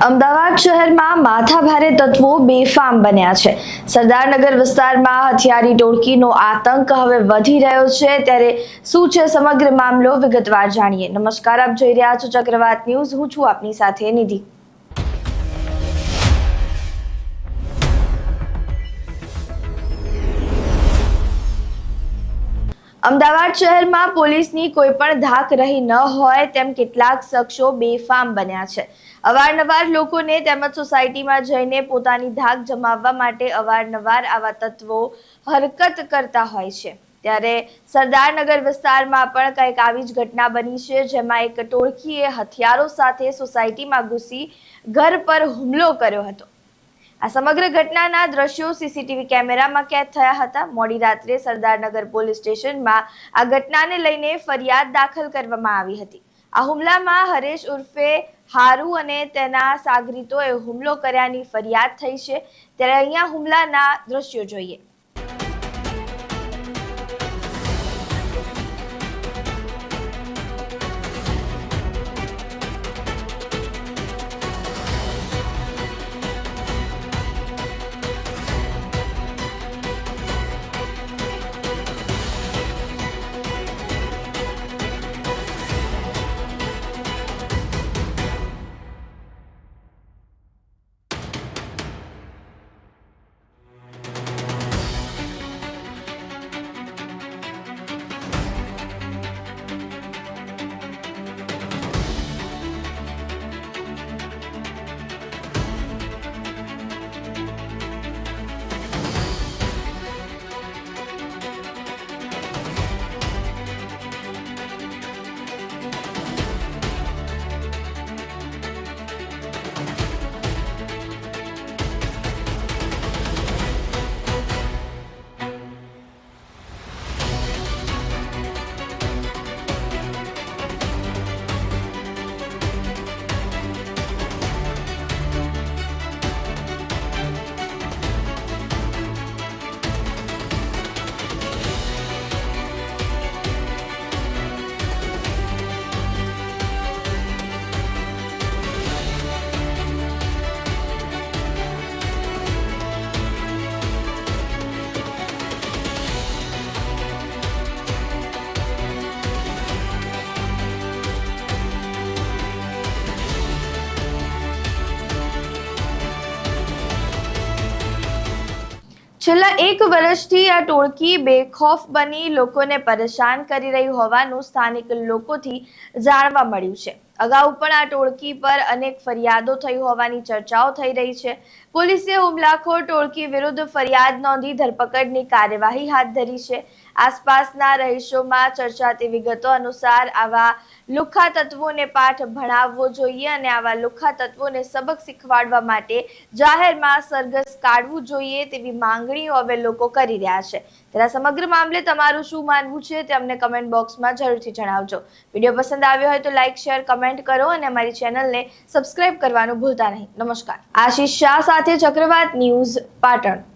અમદાવાદ શહેરમાં માથાભારે તત્વો બેફામ બન્યા છે। સરદારનગર વિસ્તારમાં હથિયારી ટોળકીનો આતંક હવે વધી રહ્યો છે। ત્યારે શું છે સમગ્ર મામલો, વિગતવાર જાણીએ। નમસ્કાર, આપ જોઈ રહ્યા છો ચક્રવાત ન્યૂઝ। હું છું આપની સાથે નિધિ। અમદાવાદ શહેરમાં પોલીસની કોઈ પણ ધાક રહી ન હોય તેમ કેટલાક શખ્સો બેફામ બન્યા છે। અવારનવાર લોકોને તેમજ સોસાયટીમાં જઈને પોતાની ધાક જમાવવા માટે અવારનવાર આવા તત્વો હરકત કરતા હોય છે। ત્યારે સરદારનગર વિસ્તારમાં પણ કંઈક આવી જ ઘટના બની છે, જેમાં એક ટોળકીએ હથિયારો સાથે સોસાયટીમાં ઘૂસી ઘર પર હુમલો કર્યો હતો। આ સમગ્ર ઘટનાના દ્રશ્યો સીસીટીવી કેમેરામાં કેદ થયા હતા। મોડી રાત્રે સરદારનગર પોલીસ સ્ટેશનમાં આ ઘટનાને લઈને ફરિયાદ દાખલ કરવામાં આવી હતી। આ હુમલામાં હરેશ ઉર્ફે હારુ અને તેના સાગરીતોએ હુમલો કર્યાની ફરિયાદ થઈ છે। ત્યારે અહીંયા હુમલાના દ્રશ્યો જોઈએ। છેલ્લા એક વર્ષથી આ ટોળકી બેખૌફ બની લોકોને પરેશાન કરી રહી હોવાનું સ્થાનિક લોકોથી જાણવા મળ્યું છે। અગાઉ પણ આ ટોળકી પર અનેક ફરિયાદો થઈ હોવાની ચર્ચાઓ થઈ રહી છે। પોલીસે હુમલાખોર ટોળકી વિરુદ્ધ ફરિયાદ નોંધી ધરપકડની કાર્યવાહી હાથ ધરી છે। આસપાસના રહીશોમાં ચર્ચાતી વિગતો અનુસાર આવા લુખ્ખા તત્વોને પાઠ ભણાવવો જોઈએ અને આવા લુખ્ખા તત્વોને સબક શીખવાડવા માટે જાહેરમાં સરઘસ કાઢવું જોઈએ તેવી માંગણીઓ હવે લોકો કરી રહ્યા છે। ત્યારે સમગ્ર મામલે તમારું શું માનવું છે તે અમને કમેન્ટ બોક્સમાં જરૂરથી જણાવજો। વિડીયો પસંદ આવ્યો હોય તો લાઇક, શેર, કમેન્ટ કરો અને અમારી ચેનલને સબસ્ક્રાઇબ કરવાનું ભૂલતા નહીં। નમસ્કાર। આશીષ શાહ સાથે ચક્રવાત ન્યૂઝ, પાટણ।